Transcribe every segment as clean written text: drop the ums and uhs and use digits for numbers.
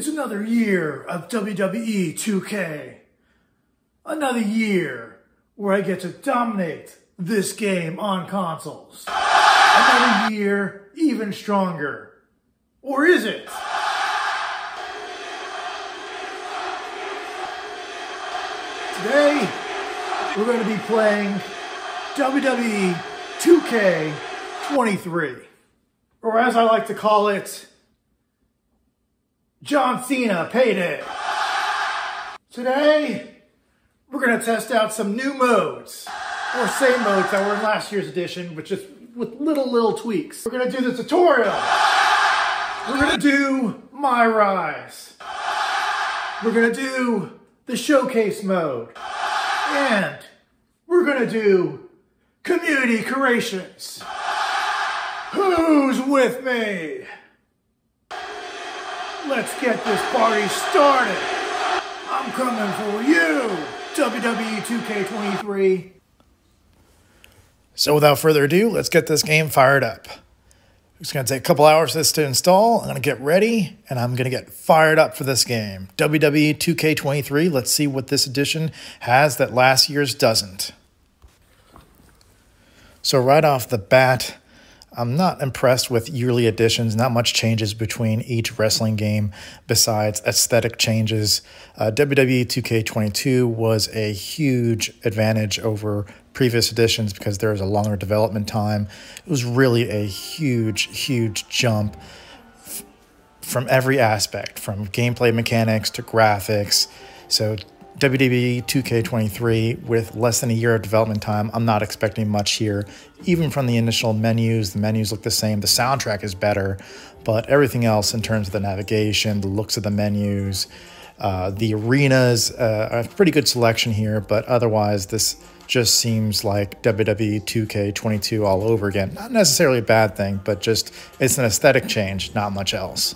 It's another year of WWE 2K. Another year where I get to dominate this game on consoles. Another year even stronger. Or is it? Today, we're going to be playing WWE 2K23. Or as I like to call it, John Cena Payday. Today, we're going to test out some new modes. Or same modes that were in last year's edition, but just with little tweaks. We're going to do the tutorial. We're going to do My Rise. We're going to do the showcase mode. And we're going to do community creations. Who's with me? Let's get this party started. I'm coming for you, WWE 2K23. So without further ado, let's get this game fired up. It's going to take a couple hours for this to install. I'm going to get ready, and I'm going to get fired up for this game. WWE 2K23, let's see what this edition has that last year's doesn't. So right off the bat, I'm not impressed with yearly editions. Not much changes between each wrestling game besides aesthetic changes. WWE 2K22 was a huge advantage over previous editions because there was a longer development time. It was really a huge jump from every aspect, from gameplay mechanics to graphics. So WWE 2K23, with less than a year of development time, I'm not expecting much here. Even from the initial menus, the menus look the same. The soundtrack is better, but everything else in terms of the navigation, the looks of the menus, the arenas, a pretty good selection here, but otherwise this just seems like WWE 2K22 all over again. Not necessarily a bad thing, but just it's an aesthetic change, not much else.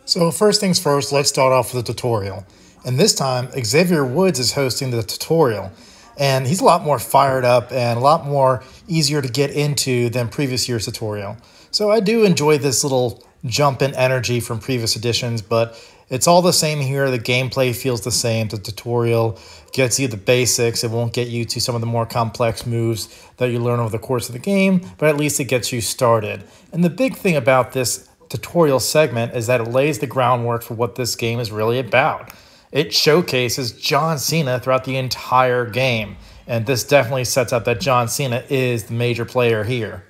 So first things first, let's start off with the tutorial. And this time, Xavier Woods is hosting the tutorial. And he's a lot more fired up and a lot more easier to get into than previous year's tutorial. So I do enjoy this little jump in energy from previous editions, but it's all the same here. The gameplay feels the same. The tutorial gets you the basics. It won't get you to some of the more complex moves that you learn over the course of the game, but at least it gets you started. And the big thing about this tutorial segment is that it lays the groundwork for what this game is really about. It showcases John Cena throughout the entire game, and this definitely sets up that John Cena is the major player here.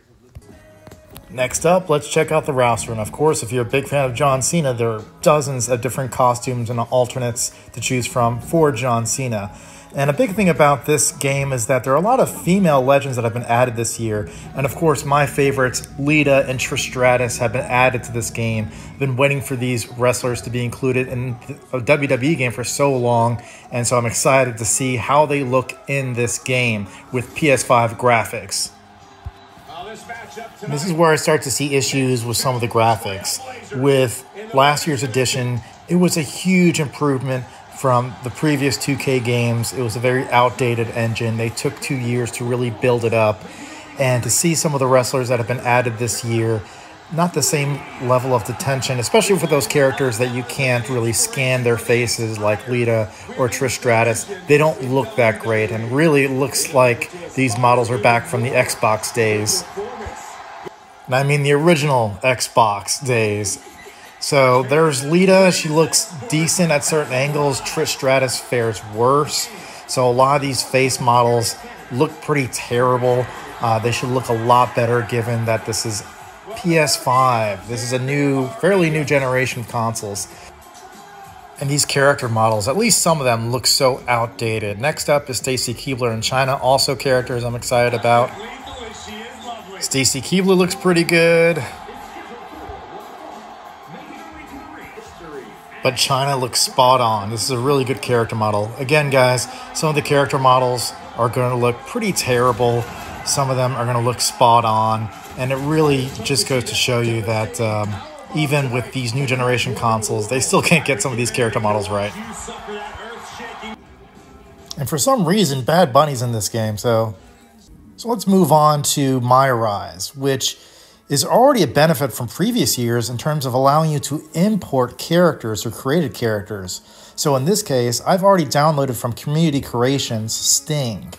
Next up, let's check out the roster, and of course, if you're a big fan of John Cena, there are dozens of different costumes and alternates to choose from for John Cena. And a big thing about this game is that there are a lot of female legends that have been added this year. And of course, my favorites, Lita and Trish Stratus, have been added to this game. I've been waiting for these wrestlers to be included in a WWE game for so long. And so I'm excited to see how they look in this game with PS5 graphics. This is where I start to see issues with some of the graphics. With last year's edition, it was a huge improvement from the previous 2K games. It was a very outdated engine. They took 2 years to really build it up. And to see some of the wrestlers that have been added this year, not the same level of detention, especially for those characters that you can't really scan their faces like Lita or Trish Stratus. They don't look that great, and really it looks like these models are back from the Xbox days. And I mean the original Xbox days. So there's Lita. She looks decent at certain angles. Trish Stratus fares worse. So a lot of these face models look pretty terrible. They should look a lot better given that this is PS5. This is a fairly new generation of consoles. And these character models, at least some of them, look so outdated. Next up is Stacy Keibler in China. Also characters I'm excited about. Stacy Keibler looks pretty good. But China looks spot on. This is a really good character model. Again, guys, some of the character models are going to look pretty terrible. Some of them are going to look spot on. And it really just goes to show you that even with these new generation consoles, they still can't get some of these character models right. And for some reason, Bad Bunny's in this game. So let's move on to My Rise, which is already a benefit from previous years in terms of allowing you to import characters or created characters. So in this case, I've already downloaded from Community Creations Sting.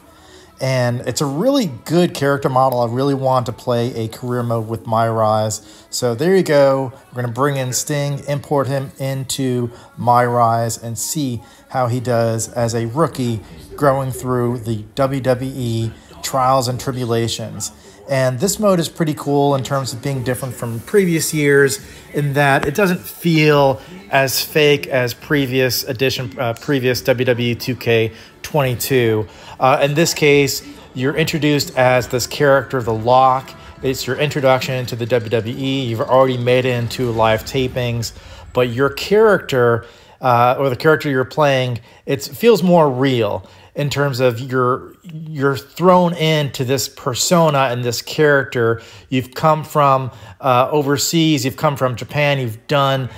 And it's a really good character model. I really want to play a career mode with MyRise. So there you go. We're going to bring in Sting, import him into MyRise, and see how he does as a rookie growing through the WWE trials and tribulations. And this mode is pretty cool in terms of being different from previous years in that it doesn't feel as fake as previous WWE 2K22. In this case, you're introduced as this character, The Lock. It's your introduction to the WWE. You've already made it into live tapings, but your character, or the character you're playing, it feels more real in terms of you're thrown into this persona and this character. You've come from overseas, you've come from Japan, you've done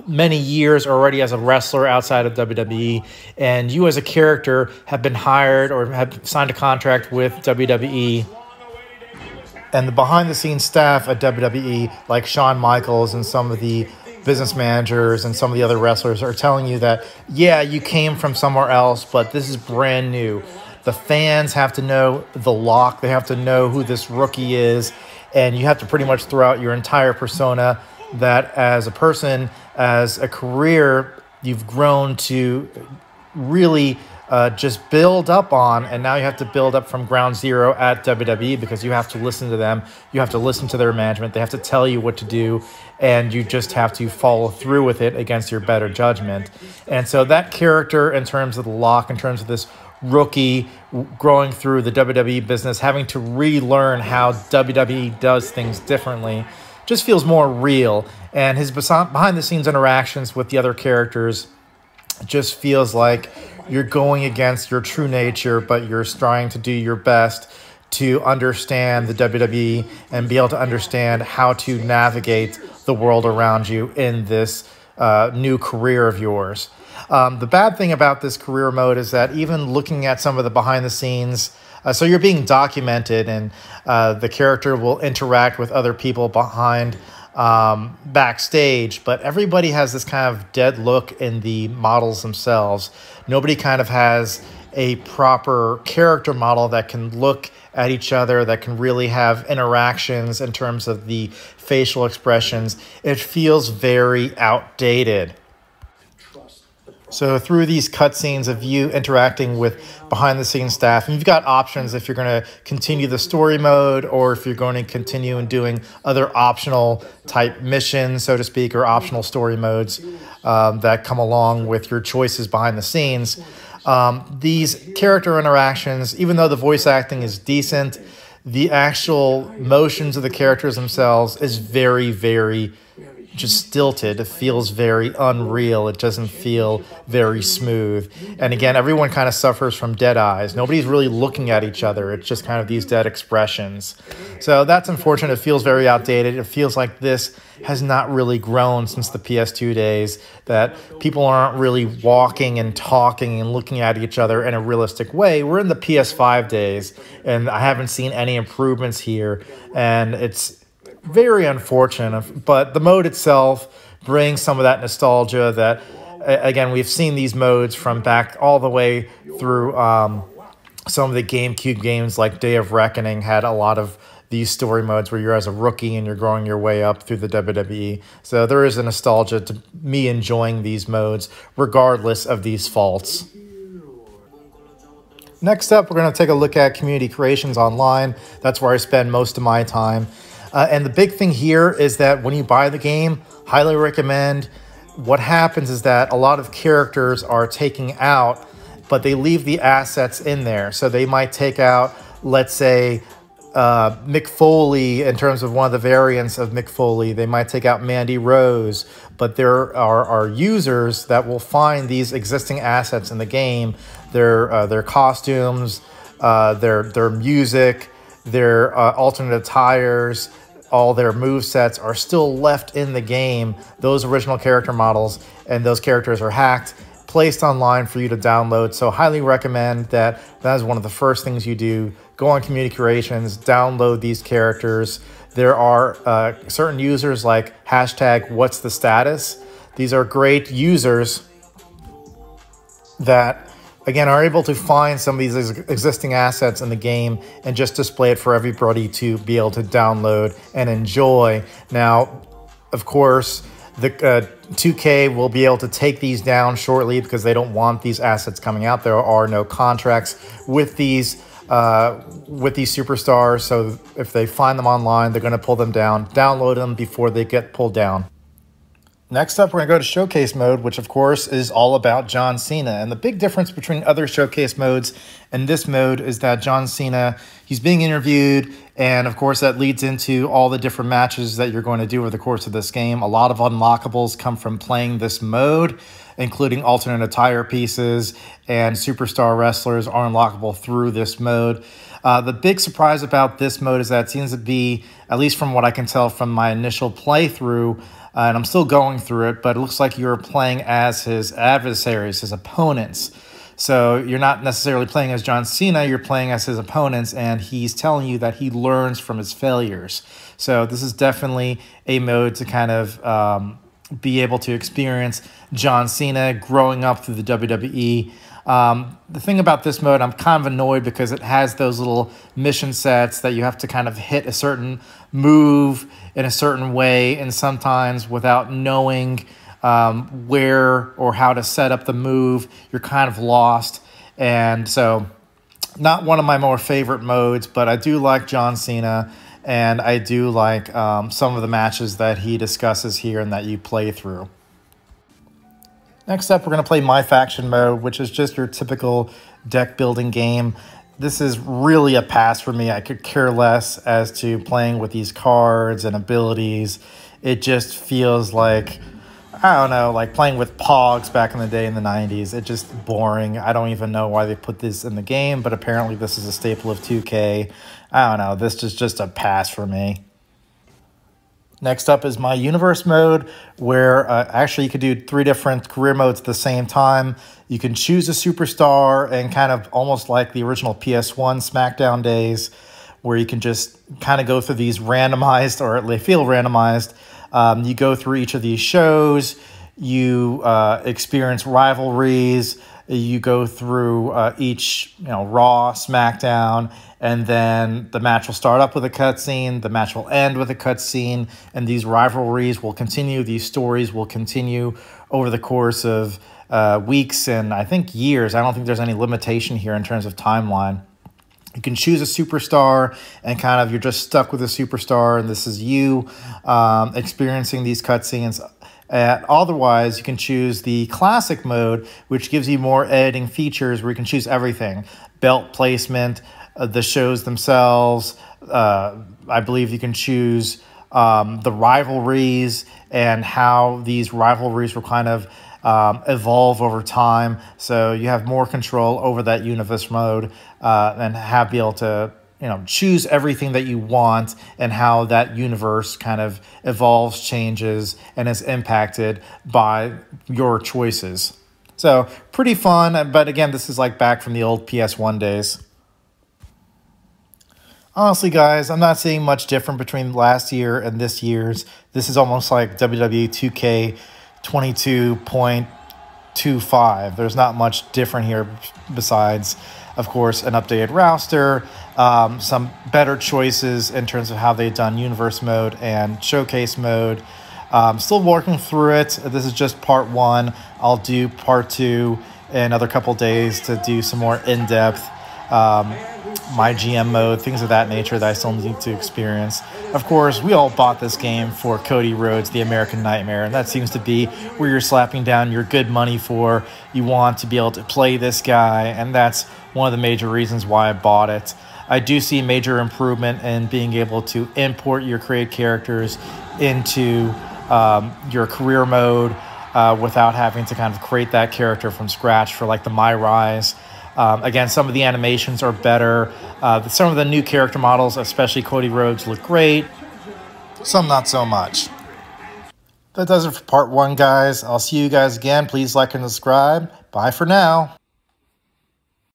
many years already as a wrestler outside of WWE, and you as a character have been hired or have signed a contract with WWE. And the behind-the-scenes staff at WWE, like Shawn Michaels and some of the business managers and some of the other wrestlers, are telling you that, yeah, you came from somewhere else, but this is brand new. The fans have to know The Lock. They have to know who this rookie is, and you have to pretty much throw out your entire persona that as a person, as a career, you've grown to really just build up on, and now you have to build up from ground zero at WWE because you have to listen to them. You have to listen to their management. They have to tell you what to do, and you just have to follow through with it against your better judgment. And so that character, in terms of The Lock, in terms of this rookie growing through the WWE business, having to relearn how WWE does things differently, just feels more real. And his behind-the-scenes interactions with the other characters just feels like you're going against your true nature, but you're trying to do your best to understand the WWE and be able to understand how to navigate the world around you in this new career of yours. The bad thing about this career mode is that even looking at some of the behind the scenes, so you're being documented, and the character will interact with other people behind backstage, but everybody has this kind of dead look in the models themselves. Nobody kind of has a proper character model that can look at each other, that can really have interactions in terms of the facial expressions. It feels very outdated. So through these cutscenes of you interacting with behind-the-scenes staff, and you've got options if you're going to continue the story mode or if you're going to continue and doing other optional type missions, so to speak, or optional story modes that come along with your choices behind the scenes. These character interactions, even though the voice acting is decent, the actual motions of the characters themselves is very, very just stilted. It feels very unreal. It doesn't feel very smooth. And again, everyone kind of suffers from dead eyes. Nobody's really looking at each other. It's just kind of these dead expressions. So that's unfortunate. It feels very outdated. It feels like this has not really grown since the PS2 days, that people aren't really walking and talking and looking at each other in a realistic way. We're in the PS5 days, and I haven't seen any improvements here, and it's very unfortunate. But the mode itself brings some of that nostalgia that, again, we've seen these modes from back all the way through some of the GameCube games, like Day of Reckoning had a lot of these story modes where you're as a rookie and you're growing your way up through the WWE. So there is a nostalgia to me enjoying these modes regardless of these faults. Next up, we're going to take a look at Community Creations Online. That's where I spend most of my time. And the big thing here is that when you buy the game, highly recommend. What happens is that a lot of characters are taking out, but they leave the assets in there. So they might take out, let's say, Mick Foley in terms of one of the variants of Mick Foley. They might take out Mandy Rose, but there are users that will find these existing assets in the game, their costumes, their music, their alternate attires, all their movesets are still left in the game, those original character models, and those characters are hacked, placed online for you to download. So highly recommend that. That is one of the first things you do go on community creations, download these characters. There are certain users like hashtag what's the status. These are great users that, again, are able to find some of these existing assets in the game and just display it for everybody to be able to download and enjoy. Now, of course, the 2K will be able to take these down shortly because they don't want these assets coming out. There are no contracts with these superstars, so if they find them online, they're going to pull them down, download them before they get pulled down. Next up, we're going to go to Showcase Mode, which of course is all about John Cena. And the big difference between other Showcase modes and this mode is that John Cena, he's being interviewed, and of course that leads into all the different matches that you're going to do over the course of this game. A lot of unlockables come from playing this mode, including alternate attire pieces, and superstar wrestlers are unlockable through this mode. The big surprise about this mode is that it seems to be, at least from what I can tell from my initial playthrough, and I'm still going through it, but it looks like you're playing as his adversaries, his opponents. So you're not necessarily playing as John Cena, you're playing as his opponents, and he's telling you that he learns from his failures. So this is definitely a mode to kind of be able to experience John Cena growing up through the WWE. The thing about this mode, I'm kind of annoyed because it has those little mission sets that you have to kind of hit a certain move in a certain way, and sometimes without knowing where or how to set up the move, you're kind of lost. And so not one of my more favorite modes, but I do like John Cena, and I do like some of the matches that he discusses here and that you play through. Next up, we're going to play My Faction Mode, which is just your typical deck building game. This is really a pass for me. I could care less as to playing with these cards and abilities. It just feels like, I don't know, like playing with Pogs back in the day in the 90s. It's just boring. I don't even know why they put this in the game, but apparently this is a staple of 2K. I don't know. This is just a pass for me. Next up is My Universe Mode, where actually you could do 3 different career modes at the same time. You can choose a superstar, and kind of almost like the original PS1 SmackDown days, where you can just kind of go through these randomized, or they feel randomized. You go through each of these shows, you experience rivalries, you go through each, Raw, SmackDown, and then the match will start up with a cutscene, the match will end with a cutscene, and these rivalries will continue, these stories will continue over the course of weeks and I think years. I don't think there's any limitation here in terms of timeline. You can choose a superstar, and kind of you're just stuck with a superstar, and this is you experiencing these cutscenes. Otherwise, you can choose the classic mode, which gives you more editing features where you can choose everything. Belt placement, the shows themselves. I believe you can choose the rivalries and how these rivalries will kind of evolve over time. So you have more control over that universe mode and be able to choose everything that you want, and how that universe kind of evolves, changes, and is impacted by your choices. So pretty fun, but again, this is like back from the old PS1 days. Honestly, guys, I'm not seeing much different between last year and this year's. This is almost like WWE 2K 22.25. There's not much different here besides, of course, an updated roster, some better choices in terms of how they've done Universe Mode and Showcase Mode. Still working through it. This is just part 1. I'll do part 2 in another couple days to do some more in-depth my GM mode, things of that nature that I still need to experience. Of course, we all bought this game for Cody Rhodes, the American Nightmare, and that seems to be where you're slapping down your good money for. You want to be able to play this guy, and that's one of the major reasons why I bought it. I do see major improvement in being able to import your created characters into your career mode without having to kind of create that character from scratch for like the My Rise. Again, some of the animations are better. Some of the new character models, especially Cody Rhodes, look great. Some not so much. That does it for part 1, guys. I'll see you guys again. Please like and subscribe. Bye for now.